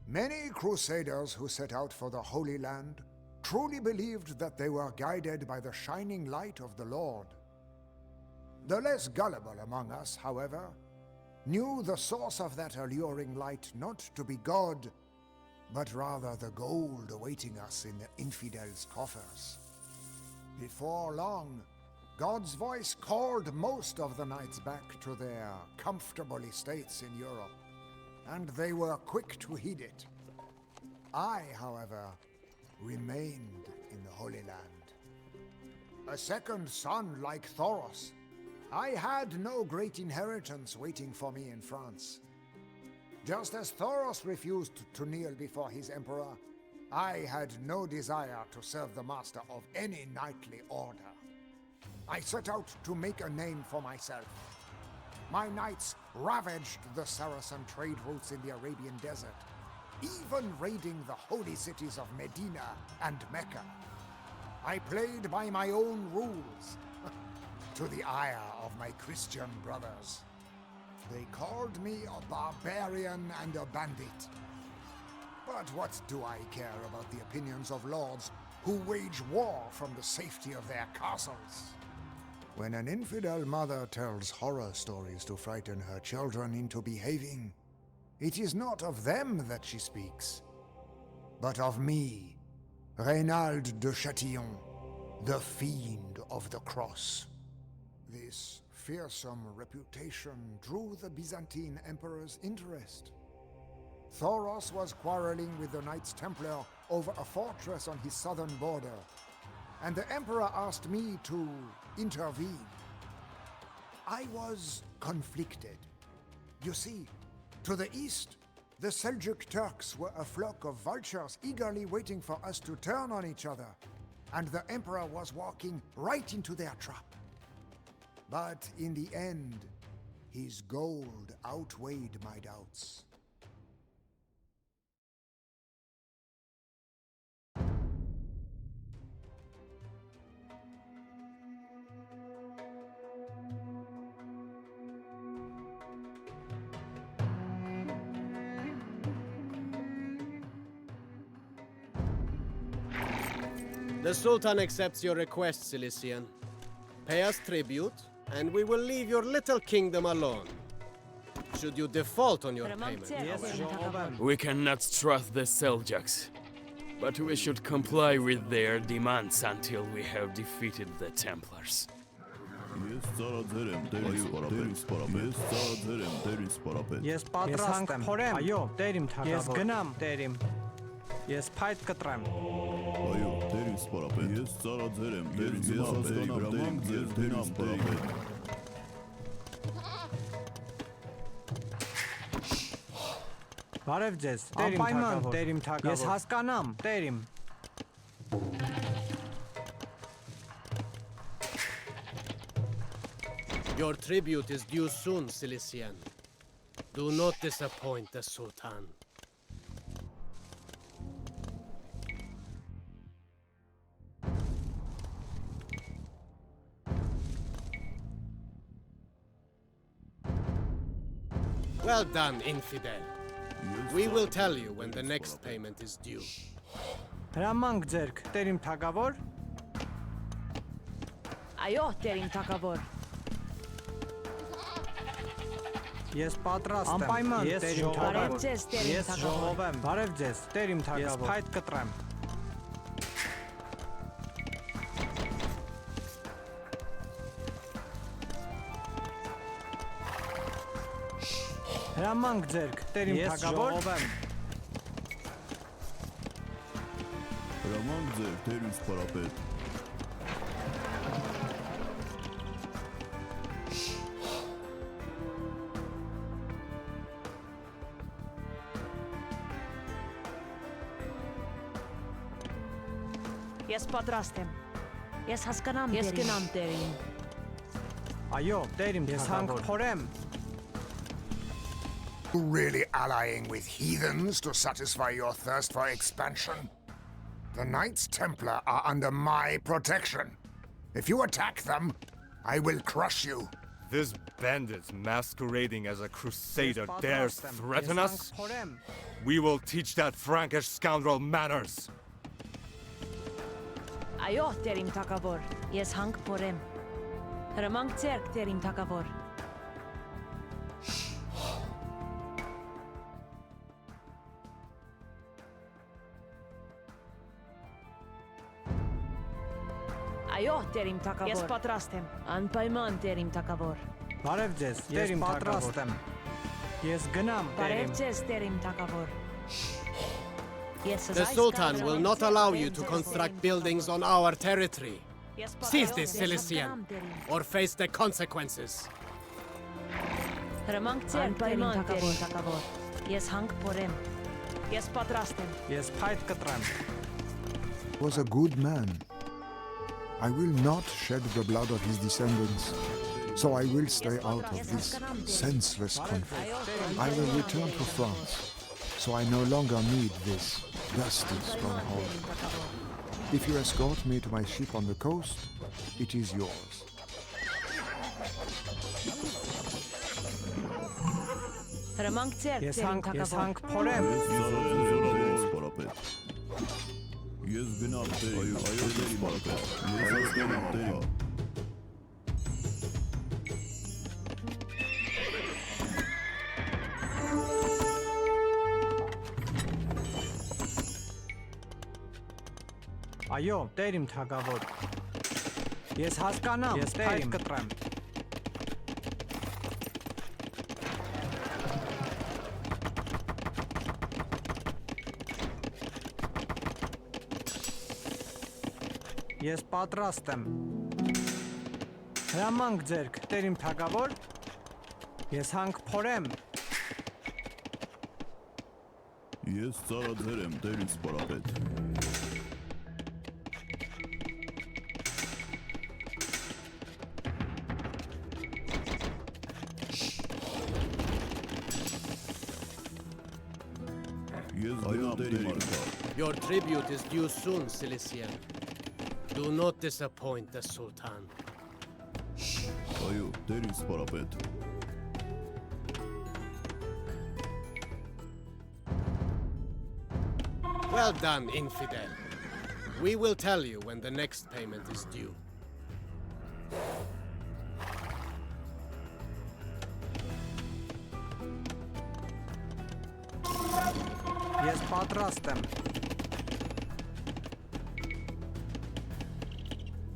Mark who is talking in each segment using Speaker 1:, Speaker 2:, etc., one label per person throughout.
Speaker 1: Many crusaders who set out for the Holy Land truly believed that they were guided by the shining light of the Lord. The less gullible among us, however, knew the source of that alluring light not to be God, but rather the gold awaiting us in the infidels' coffers. Before long, God's voice called most of the knights back to their comfortable estates in Europe, and they were quick to heed it. I, however, remained in the Holy Land. A second son like Thoros, I had no great inheritance waiting for me in France. Just as Thoros refused to kneel before his emperor, I had no desire to serve the master of any knightly order. I set out to make a name for myself. My knights ravaged the Saracen trade routes in the Arabian desert, even raiding the holy cities of Medina and Mecca. I played by my own rules, to the ire of my Christian brothers. They called me a barbarian and a bandit. But what do I care about the opinions of lords who wage war from the safety of their castles? When an infidel mother tells horror stories to frighten her children into behaving, it is not of them that she speaks, but of me, Reynald de Chatillon, the fiend of the cross. This fearsome reputation drew the Byzantine emperor's interest. Thoros was quarreling with the Knights Templar over a fortress on his southern border, and the emperor asked me to intervene. I was conflicted. You see, to the east, the Seljuk Turks were a flock of vultures eagerly waiting for us to turn on each other, and the emperor was walking right into their trap. But in the end, his gold outweighed my doubts.
Speaker 2: The Sultan accepts your request, Cilician. Pay us tribute, and we will leave your little kingdom alone. Should you default on your payment, however.
Speaker 3: We cannot trust the Seljuks, but we should comply with their demands until we have defeated the Templars.
Speaker 4: Ես պատրաստ եմ, այո, տերիմ թագավոր, ես գնամ, տերիմ, ես փայտ կտրեմ։
Speaker 5: Այո, տերիմ սպարապետ, ես ծառաձեր եմ, ես հասկանամ, տերիմ, ես գնամ, սպարապետ։
Speaker 4: Բարև ձեզ, տերիմ թագավոր, ես հասկանամ, տերիմ։
Speaker 2: Your tribute is due soon, Cilician. Do not disappoint the Sultan. Well done, infidel. We will tell you when the next payment is due.
Speaker 4: Հրամանք ձերք, տերիմ թագավոր։
Speaker 6: Այո, տերիմ թագավոր։
Speaker 4: Ես պատրաստ եմ, անպայման, տերիմ թագավոր։ Ես ժողովեմ, բարև ձեզ, տերիմ թագավոր։ Ես փայտ կտրեմ։ Հրամանք ձերք, տերիմ թագավոր։ Ես ժողովեմ։
Speaker 5: Հրամանք ձեր, տերիմ սպարապետ։
Speaker 6: Ես պատրաստ եմ։ Ես հասկանամ, ես գնամ տերին։
Speaker 4: Այո, տերիմ թագավոր, փորեմ։
Speaker 1: You really allying with heathens to satisfy your thirst for expansion? The Knights Templar are under my protection. If you attack them, I will crush you.
Speaker 7: This bandit masquerading as a crusader
Speaker 4: Yes,
Speaker 7: dares
Speaker 4: patrastem.
Speaker 7: threaten
Speaker 4: Yes,
Speaker 7: us?
Speaker 4: hank porem.
Speaker 7: We will teach that Frankish scoundrel manners.
Speaker 6: Ayo terim takavor. Yes hank porem. Ramang tserk terim takavor. Ayo terim takavor. Yes patrastem. Anpayman terim takavor.
Speaker 4: Բարև ձեզ, տերիմ պատրաստ եմ։ Ես գնամ,
Speaker 6: Բարև
Speaker 4: տերիմ։
Speaker 6: ձեզ terim takavor. Yes,
Speaker 2: The Sultan will not allow you to construct buildings on our territory. Seize this, Cilician, or face the consequences.
Speaker 6: Ramang tserk terim takavor. Yes hank porem. Yes patrastem.
Speaker 4: Ես փայտ կտրեմ։
Speaker 1: Was a good man. I will not shed the blood of his descendants, so I will stay out of this senseless conflict. I will return to France, so I no longer need this dusty stronghold. If you escort me to my ship on the coast, it is yours.
Speaker 6: Ramang tserk
Speaker 4: Ես
Speaker 6: terim
Speaker 4: հանք
Speaker 6: takavor.
Speaker 4: փորեմ։
Speaker 5: Ես սպարապետ։ Ես գնամ տերիմ, այո տերիմ սպարապետ։ Ես գնամ տերիմ։
Speaker 4: Այո, տերիմ թագավոր։ Ես հասկանամ, ես փայտ կտրեմ։ Ես պատրաստ եմ։ Հրամանք ձերք, տերիմ թագավոր։ Ես հանք փորեմ։
Speaker 5: Ես ծառաձեր եմ տերիմ սպարապետ։ Ես գնամ տերիմ արքա։
Speaker 2: Your tribute is due soon, Cilician. Do not disappoint the Sultan.
Speaker 5: Այո, տերիմ սպարապետ։
Speaker 2: Well done, infidel. We will tell you when the next payment is due.
Speaker 4: Ես պատրաստ եմ։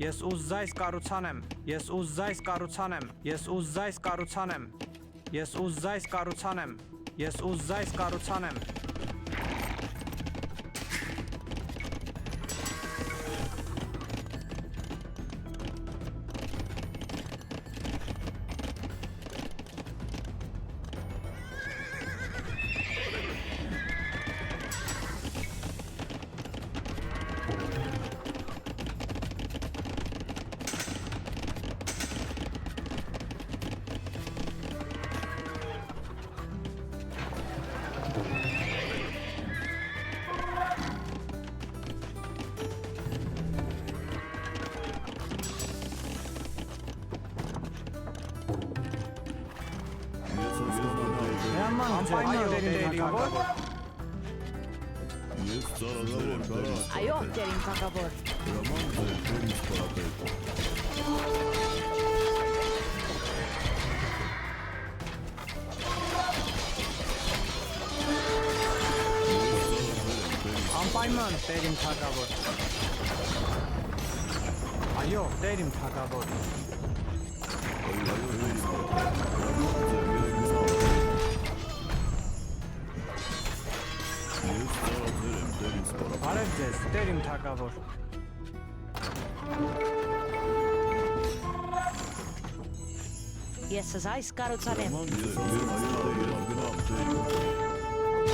Speaker 4: Ես ուզայս կառուցանեմ։ Ես ուզայս կառուցանեմ։ Ես ուզայս կառուցանեմ։ Ես ուզայս կառուցանեմ։ Ես ուզայս կառուցանեմ։
Speaker 5: Ես ծառաձեր եմ տերիմ
Speaker 6: Ayo terim takavor.
Speaker 5: Հրամանք ձեր տերիմ սպարապետ։
Speaker 4: Անպայման տերիմ թագավոր։ Այո, տերիմ թագավոր։
Speaker 5: Ես ծառաձեր եմ տերիմ սպարապետ։
Speaker 4: Բարև ձեզ, տերիմ թագավոր։
Speaker 6: Yes, zais karutzalem.
Speaker 5: Հրամանք ձեր, ես գնամ տերիմ։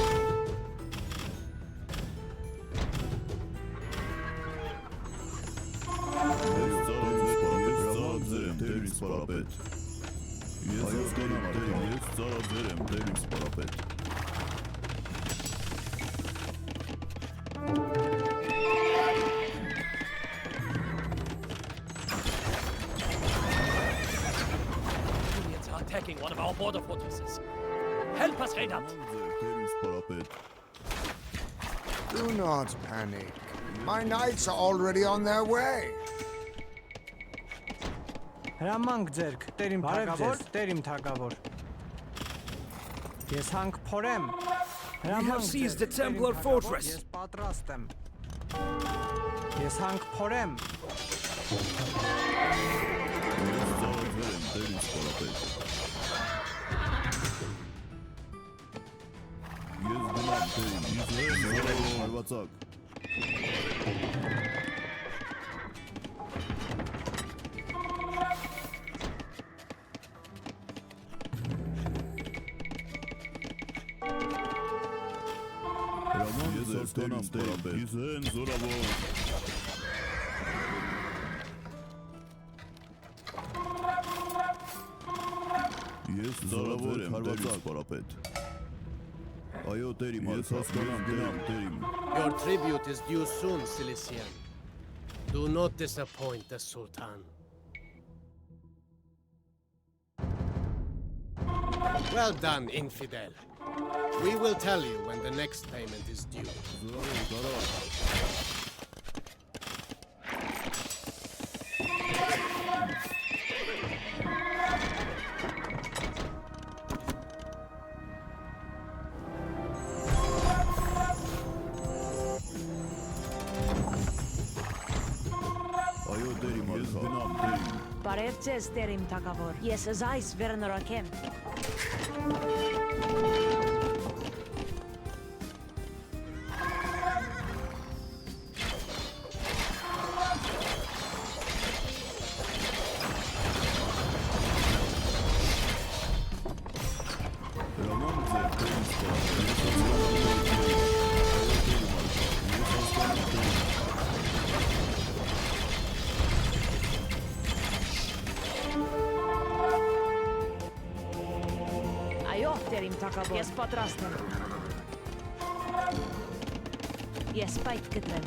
Speaker 5: Ես սպարապետ։ Ես գնամ տերիմ, ես ծառաձեր եմ տերիմ սպարապետ։
Speaker 3: our border fortresses. Help us, Reynard!
Speaker 5: Terim parapet.
Speaker 1: Do not panic. My knights are already on their way.
Speaker 4: Հրամանք ձերք, տերիմ թագավոր, տերիմ թագավոր։ Ես հանք փորեմ։ Հրամանք
Speaker 3: seized the
Speaker 4: ձերք,
Speaker 3: Templar
Speaker 4: տերիմ թագավոր,
Speaker 3: fortress.
Speaker 4: Ես պատրաստ եմ։ Ես հանք փորեմ։
Speaker 5: Ես ծառայել եմ Terim parapet. Ես գնամ Terim. Իզրայել հարվածակ. Ես գնամ Terim. Իզեն զորավոր. Ես ծառայել եմ Terim parapet. Այո, Terim, ես հասկանամ, Terim.
Speaker 2: Your tribute is due soon, Cilician. Do not disappoint the Sultan. Well done, infidel. We will tell you when the next payment is due.
Speaker 5: Այո, Terim, ես գնամ Terim.
Speaker 6: Բարև ձեզ, տերիմ թագավոր։ Ես զայս վերնորակեմ։
Speaker 5: Հրամանք ձեր Terim
Speaker 6: Այո, տերիմ թագավոր։ Ես պատրաստ եմ։ Ես պայթ կտրեմ։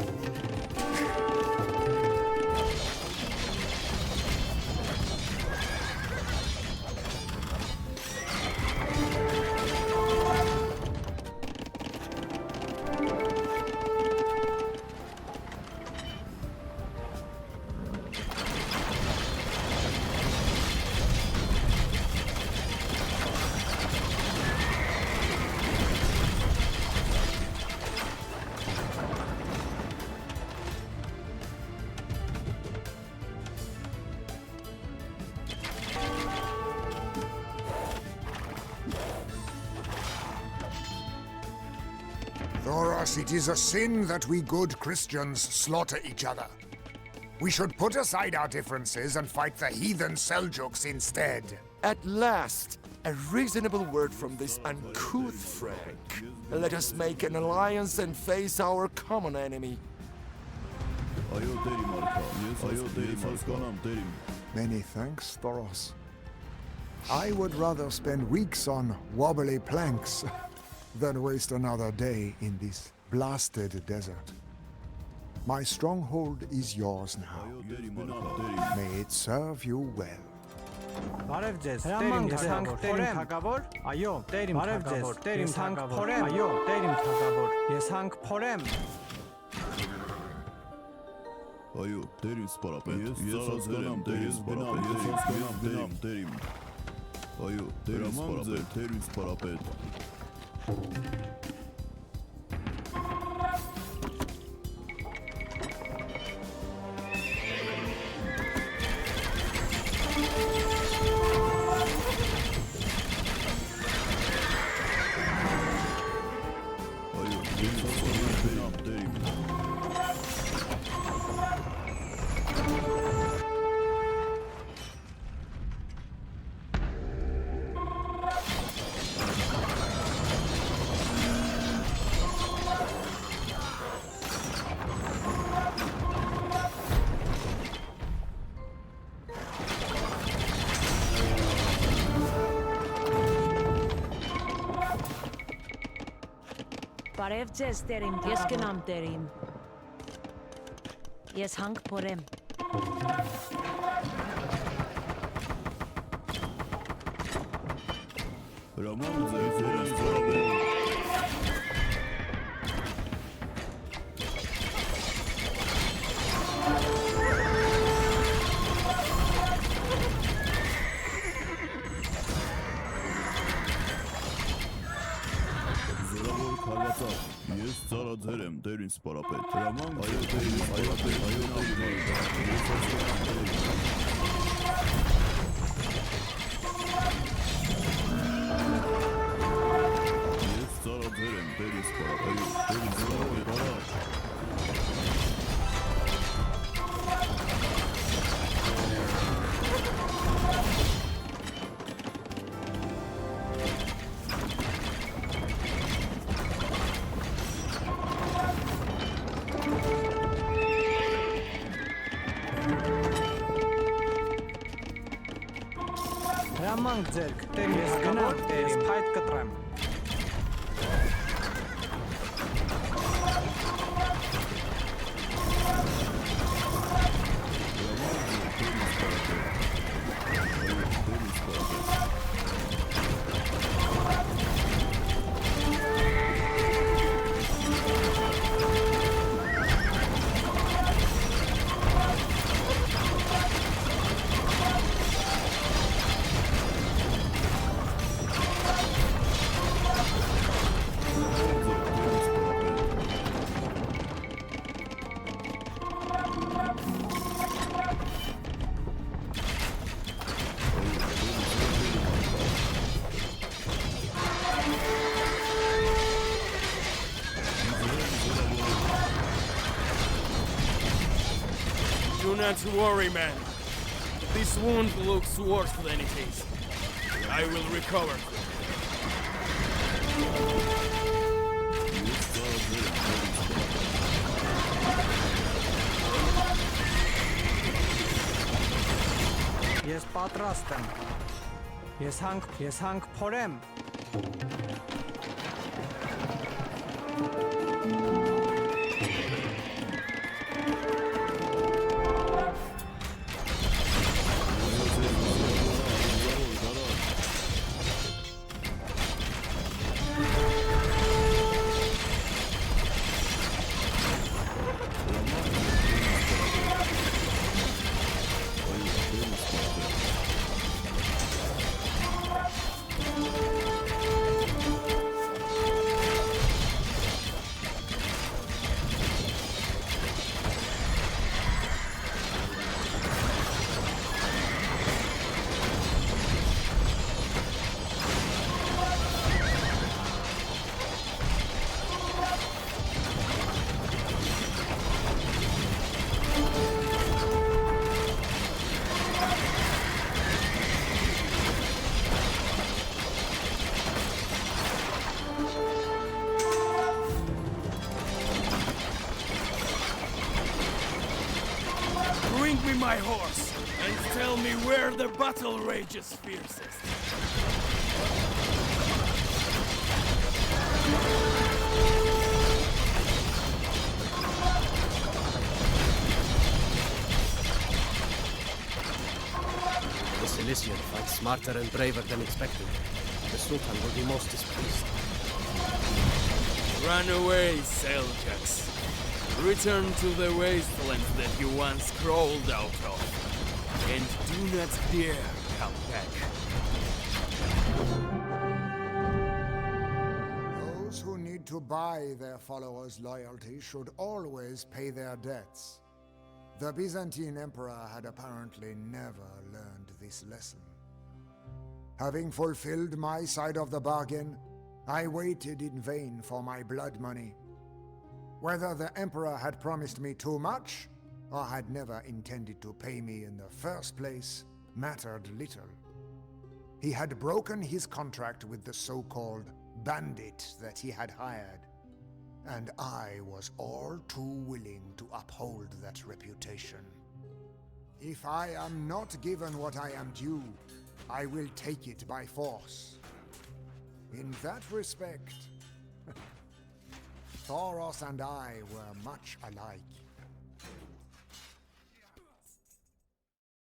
Speaker 1: Thoros, it is a sin that we good Christians slaughter each other. We should put aside our differences and fight the heathen Seljuks instead.
Speaker 8: At last, a reasonable word from this uncouth Frank. Let us make an alliance and face our common enemy.
Speaker 5: Այո, Terim արքա, ես հասկանամ Terim.
Speaker 1: Many thanks, Thoros. I would rather spend weeks on wobbly planks than waste another day in this blasted desert. My stronghold is yours now.
Speaker 5: Terim արքա,
Speaker 1: May it serve you well.
Speaker 4: Բարև ձեզ, տերիմ թագավոր։ Այո, տերիմ թագավոր, տերիմ թագավոր։ Այո, տերիմ թագավոր։ Ես հանք փորեմ։
Speaker 5: Այո, Terim parapet. Ես հասկանամ Terim parapet. Ես հասկանամ Terim. Այո, Terim parapet. Այո, ես հասկանամ Terim.
Speaker 6: Բարև ձեզ, տերիմ թագավոր։ Ես գնամ, տերիմ։ Ես հանք փորեմ։
Speaker 5: Ramon zırhların sarabı. Zırabor karvata. Jest zaradherem derin sparapet. Ramon ayotayım ayotayım ayotayım. Jest zaradherem derin sparapet. Derin sparapet.
Speaker 4: Հրամանք ձերք, տեր ես գնամ, ես փայտ կտրեմ։
Speaker 3: Do not worry, man. This wound looks worse than it is. I will recover.
Speaker 4: Ես պատրաստ եմ։ Ես հանք փորեմ։
Speaker 3: Bring me my horse and tell me where the battle rages fiercest.
Speaker 2: The Cilician fights smarter and braver than expected. The Sultan will be most displeased.
Speaker 3: Run away, Seljuks. Return to the wasteland that you once crawled out of. And do not dare come back.
Speaker 1: Those who need to buy their followers' loyalty should always pay their debts. The Byzantine Emperor had apparently never learned this lesson. Having fulfilled my side of the bargain, I waited in vain for my blood money. Whether the Emperor had promised me too much, or had never intended to pay me in the first place, mattered little. He had broken his contract with the so-called bandit that he had hired, and I was all too willing to uphold that reputation. If I am not given what I am due, I will take it by force. In that respect, Thoros and I were much alike.